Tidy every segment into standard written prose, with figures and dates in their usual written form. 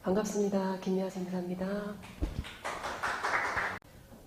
반갑습니다. 김미아 생사입니다.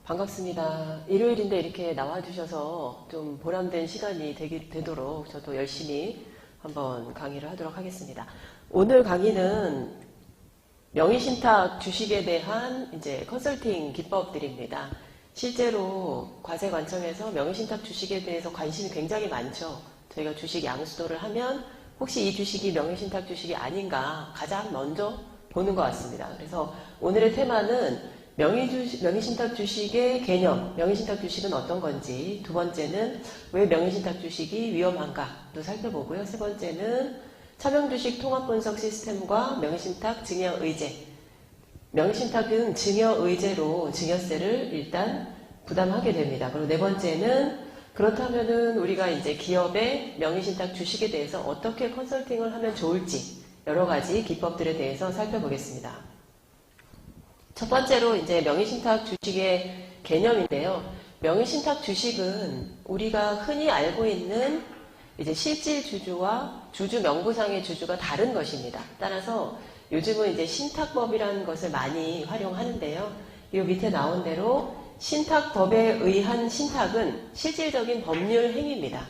반갑습니다. 일요일인데 이렇게 나와주셔서 좀 보람된 시간이 되도록 저도 열심히 한번 강의를 하도록 하겠습니다. 오늘 강의는 명의신탁 주식에 대한 이제 컨설팅 기법들입니다. 실제로 과세관청에서 명의신탁 주식에 대해서 관심이 굉장히 많죠. 저희가 주식 양수도를 하면 혹시 이 주식이 명의신탁 주식이 아닌가 가장 먼저 보는 것 같습니다. 그래서 오늘의 테마는 명의신탁 주식의 개념, 명의신탁 주식은 어떤 건지, 두 번째는 왜 명의신탁 주식이 위험한가도 살펴보고요. 세 번째는 차명주식 통합분석 시스템과 명의신탁 증여의제. 명의신탁은 증여의제로 증여세를 일단 부담하게 됩니다. 그리고 네 번째는 그렇다면은 우리가 이제 기업의 명의신탁 주식에 대해서 어떻게 컨설팅을 하면 좋을지 여러 가지 기법들에 대해서 살펴보겠습니다. 첫 번째로 이제 명의신탁 주식의 개념인데요. 명의신탁 주식은 우리가 흔히 알고 있는 이제 실질 주주와 주주 명부상의 주주가 다른 것입니다. 따라서 요즘은 이제 신탁법이라는 것을 많이 활용하는데요. 이 밑에 나온 대로 신탁법에 의한 신탁은 실질적인 법률 행위입니다.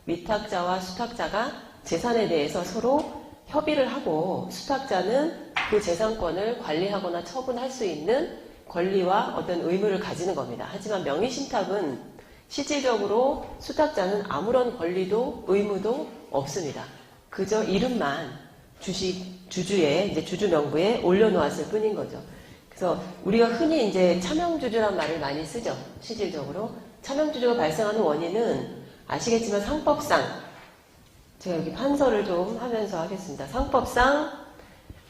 위탁자와 수탁자가 재산에 대해서 서로 협의를 하고 수탁자는 그 재산권을 관리하거나 처분할 수 있는 권리와 어떤 의무를 가지는 겁니다. 하지만 명의신탁은 실질적으로 수탁자는 아무런 권리도 의무도 없습니다. 그저 이름만 주주의 이제 주주 명부에 올려놓았을 뿐인 거죠. 그래서 우리가 흔히 이제 차명주주란 말을 많이 쓰죠. 실질적으로 차명주주가 발생하는 원인은 아시겠지만 상법상 제가 여기 판서를 좀 하면서 하겠습니다. 상법상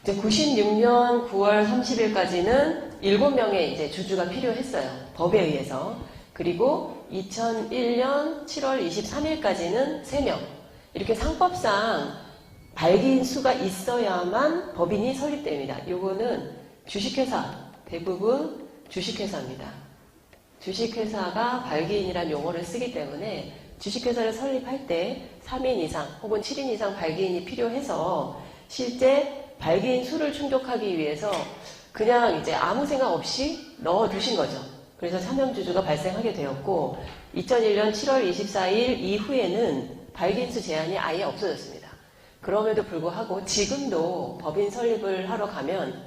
이제 96년 9월 30일까지는 7명의 이제 주주가 필요했어요. 법에 의해서. 그리고 2001년 7월 23일까지는 3명. 이렇게 상법상 발기인 수가 있어야만 법인이 설립됩니다. 요거는 주식회사, 대부분 주식회사입니다. 주식회사가 발기인이라는 용어를 쓰기 때문에 주식회사를 설립할 때 3인 이상 혹은 7인 이상 발기인이 필요해서 실제 발기인 수를 충족하기 위해서 그냥 이제 아무 생각 없이 넣어두신 거죠. 그래서 차명주주가 발생하게 되었고 2001년 7월 24일 이후에는 발기인 수 제한이 아예 없어졌습니다. 그럼에도 불구하고 지금도 법인 설립을 하러 가면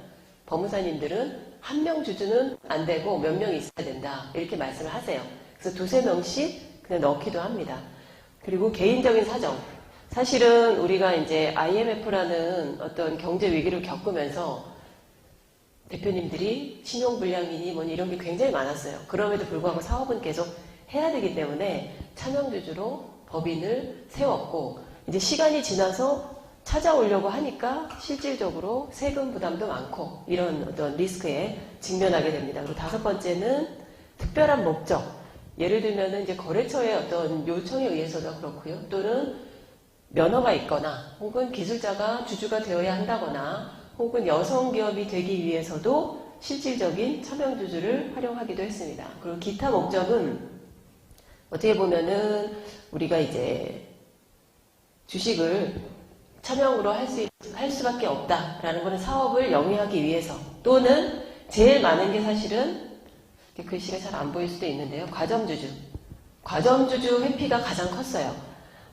법무사님들은 한 명 주주는 안 되고 몇 명 있어야 된다 이렇게 말씀을 하세요. 그래서 두세 명씩 그냥 넣기도 합니다. 그리고 개인적인 사정. 사실은 우리가 이제 IMF라는 어떤 경제 위기를 겪으면서 대표님들이 신용불량이니 뭐니 이런 게 굉장히 많았어요. 그럼에도 불구하고 사업은 계속 해야 되기 때문에 차명주주로 법인을 세웠고 이제 시간이 지나서 찾아오려고 하니까 실질적으로 세금 부담도 많고 이런 어떤 리스크에 직면하게 됩니다. 그리고 다섯 번째는 특별한 목적. 예를 들면은 이제 거래처의 어떤 요청에 의해서도 그렇고요. 또는 면허가 있거나 혹은 기술자가 주주가 되어야 한다거나 혹은 여성 기업이 되기 위해서도 실질적인 차명주주를 활용하기도 했습니다. 그리고 기타 목적은 어떻게 보면은 우리가 이제 주식을 차명으로 할 수밖에 없다라는 것은 사업을 영위하기 위해서 또는 제일 많은 게 사실은 글씨가 잘 안 보일 수도 있는데요. 과점주주 회피가 가장 컸어요.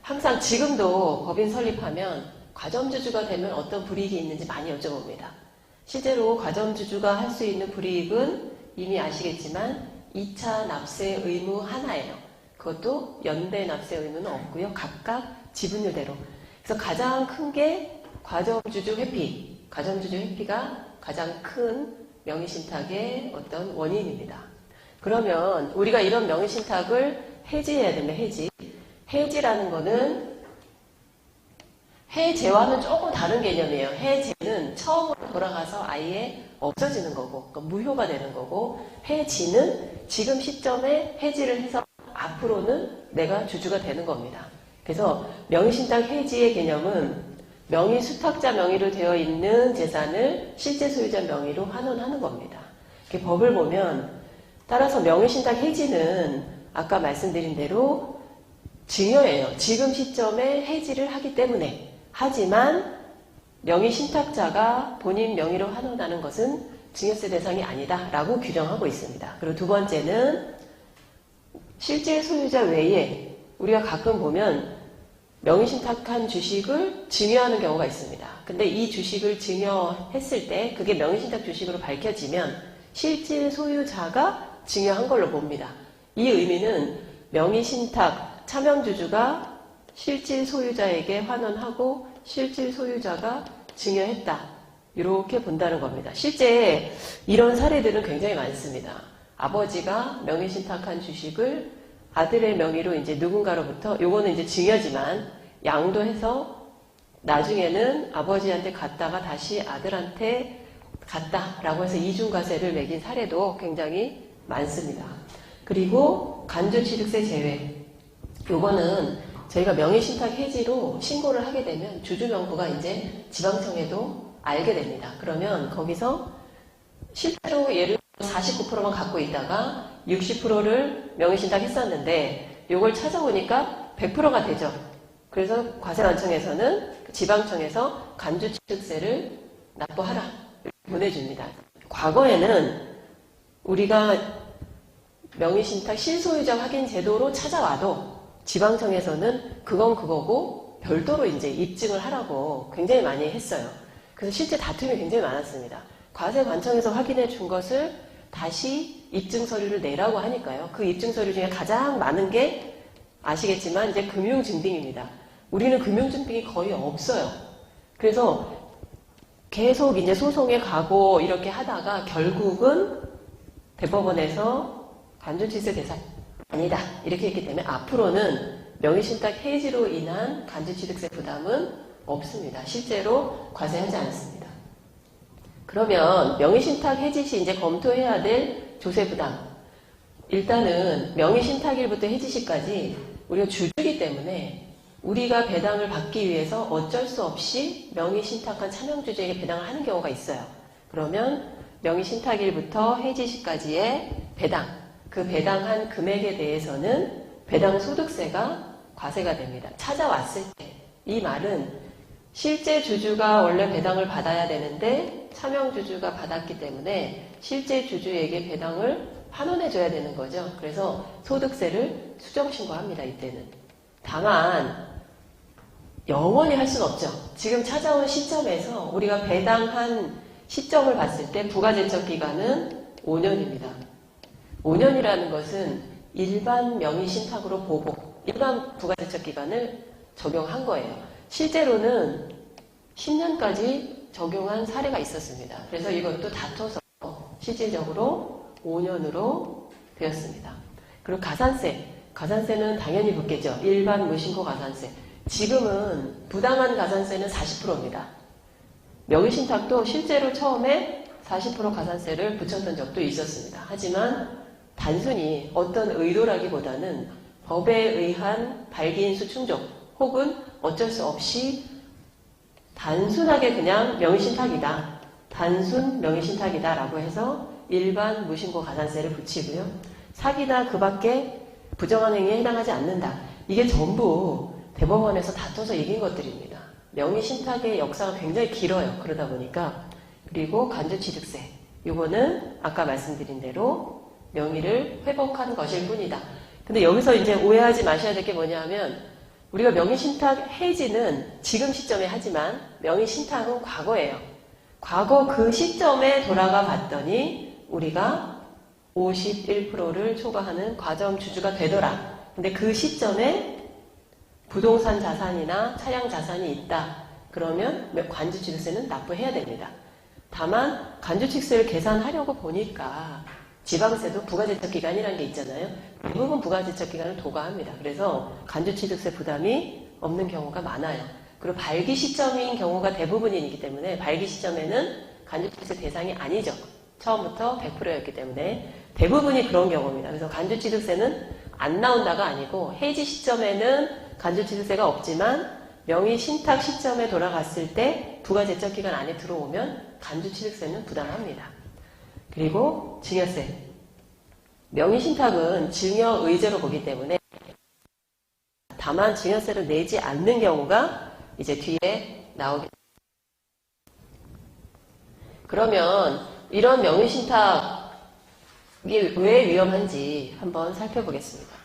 항상 지금도 법인 설립하면 과점주주가 되면 어떤 불이익이 있는지 많이 여쭤봅니다. 실제로 과점주주가 할 수 있는 불이익은 이미 아시겠지만 2차 납세 의무 하나예요. 그것도 연대 납세 의무는 없고요. 각각 지분율대로. 그래서 가장 큰 게 과점주주 회피. 과점주주 회피가 가장 큰 명의신탁의 어떤 원인입니다. 그러면 우리가 이런 명의신탁을 해지해야 됩니다. 해지라는 거는 해제와는 조금 다른 개념이에요. 해제는 처음으로 돌아가서 아예 없어지는 거고 그러니까 무효가 되는 거고 해지는 지금 시점에 해지를 해서 앞으로는 내가 주주가 되는 겁니다. 그래서 명의신탁 해지의 개념은 명의 수탁자 명의로 되어 있는 재산을 실제 소유자 명의로 환원하는 겁니다. 이렇게 법을 보면 따라서 명의신탁 해지는 아까 말씀드린 대로 증여예요. 지금 시점에 해지를 하기 때문에. 하지만 명의신탁자가 본인 명의로 환원하는 것은 증여세 대상이 아니다 라고 규정하고 있습니다. 그리고 두 번째는 실제 소유자 외에 우리가 가끔 보면 명의신탁한 주식을 증여하는 경우가 있습니다. 근데 이 주식을 증여했을 때 그게 명의신탁 주식으로 밝혀지면 실제 소유자가 증여한 걸로 봅니다. 이 의미는 명의신탁 차명주주가 실질 소유자에게 환원하고 실질 소유자가 증여했다. 이렇게 본다는 겁니다. 실제 이런 사례들은 굉장히 많습니다. 아버지가 명의신탁한 주식을 아들의 명의로 이제 누군가로부터, 요거는 이제 증여지만 양도해서 나중에는 아버지한테 갔다가 다시 아들한테 갔다라고 해서 이중과세를 매긴 사례도 굉장히 많습니다. 그리고 간주취득세 제외. 요거는 저희가 명의신탁 해지로 신고를 하게 되면 주주명부가 이제 지방청에도 알게 됩니다. 그러면 거기서 실제로 예를 들어 49%만 갖고 있다가 60%를 명의신탁 했었는데 요걸 찾아보니까 100%가 되죠. 그래서 과세관청에서는 지방청에서 간주취득세를 납부하라 보내줍니다. 과거에는 우리가 명의신탁 실소유자 확인 제도로 찾아와도 지방청에서는 그건 그거고 별도로 이제 입증을 하라고 굉장히 많이 했어요. 그래서 실제 다툼이 굉장히 많았습니다. 과세관청에서 확인해 준 것을 다시 입증 서류를 내라고 하니까요. 그 입증 서류 중에 가장 많은 게 아시겠지만 이제 금융증빙입니다. 우리는 금융증빙이 거의 없어요. 그래서 계속 이제 소송에 가고 이렇게 하다가 결국은 대법원에서 간주취득세 대상 아니다 이렇게 했기 때문에 앞으로는 명의신탁 해지로 인한 간주취득세 부담은 없습니다. 실제로 과세하지 않습니다. 그러면 명의신탁 해지 시 이제 검토해야 될 조세 부담. 일단은 명의신탁일부터 해지 시까지 우리가 주주이기 때문에 우리가 배당을 받기 위해서 어쩔 수 없이 명의신탁한 차명주주에게 배당을 하는 경우가 있어요. 그러면 명의신탁일부터 해지 시까지의 배당, 그 배당한 금액에 대해서는 배당소득세가 과세가 됩니다. 찾아왔을 때 이 말은 실제 주주가 원래 배당을 받아야 되는데 차명주주가 받았기 때문에 실제 주주에게 배당을 환원해줘야 되는 거죠. 그래서 소득세를 수정신고합니다. 이때는. 다만 영원히 할 수는 없죠. 지금 찾아온 시점에서 우리가 배당한 시점을 봤을 때 부가제척 기간은 5년입니다. 5년이라는 것은 일반 명의신탁으로 보고 일반 부가제척 기간을 적용한 거예요. 실제로는 10년까지 적용한 사례가 있었습니다. 그래서 이것도 다퉈서 실질적으로 5년으로 되었습니다. 그리고 가산세. 가산세는 당연히 붙겠죠. 일반 무신고 가산세. 지금은 부당한 가산세는 40%입니다. 명의신탁도 실제로 처음에 40% 가산세를 붙였던 적도 있었습니다. 하지만 단순히 어떤 의도라기보다는 법에 의한 발기인수 충족 혹은 어쩔 수 없이 단순하게 그냥 명의신탁이다. 단순 명의신탁이다 라고 해서 일반 무신고 가산세를 붙이고요. 사기나 그 밖에 부정한 행위에 해당하지 않는다. 이게 전부 대법원에서 다퉈서 이긴 것들입니다. 명의신탁의 역사가 굉장히 길어요. 그러다 보니까. 그리고 간주취득세. 이거는 아까 말씀드린 대로 명의를 회복한 것일 뿐이다. 근데 여기서 이제 오해하지 마셔야 될 게 뭐냐면 우리가 명의신탁 해지는 지금 시점에 하지만 명의신탁은 과거예요. 과거 그 시점에 돌아가 봤더니 우리가 51%를 초과하는 과점주주가 되더라. 근데 그 시점에 부동산 자산이나 차량 자산이 있다. 그러면 간주취득세는 납부해야 됩니다. 다만 간주취득세를 계산하려고 보니까 지방세도 부가제척 기간이라는 게 있잖아요. 대부분 부가제척 기간을 도과합니다. 그래서 간주취득세 부담이 없는 경우가 많아요. 그리고 발기 시점인 경우가 대부분이기 때문에 발기 시점에는 간주취득세 대상이 아니죠. 처음부터 100%였기 때문에 대부분이 그런 경우입니다. 그래서 간주취득세는 안 나온다가 아니고 해지 시점에는 간주취득세가 없지만 명의신탁 시점에 돌아갔을 때 부가제척 기간 안에 들어오면 간주취득세는 부담합니다. 그리고 증여세. 명의신탁은 증여의제로 보기 때문에 다만 증여세를 내지 않는 경우가 이제 뒤에 나오게 그러면 이런 명의신탁이 왜 위험한지 한번 살펴보겠습니다.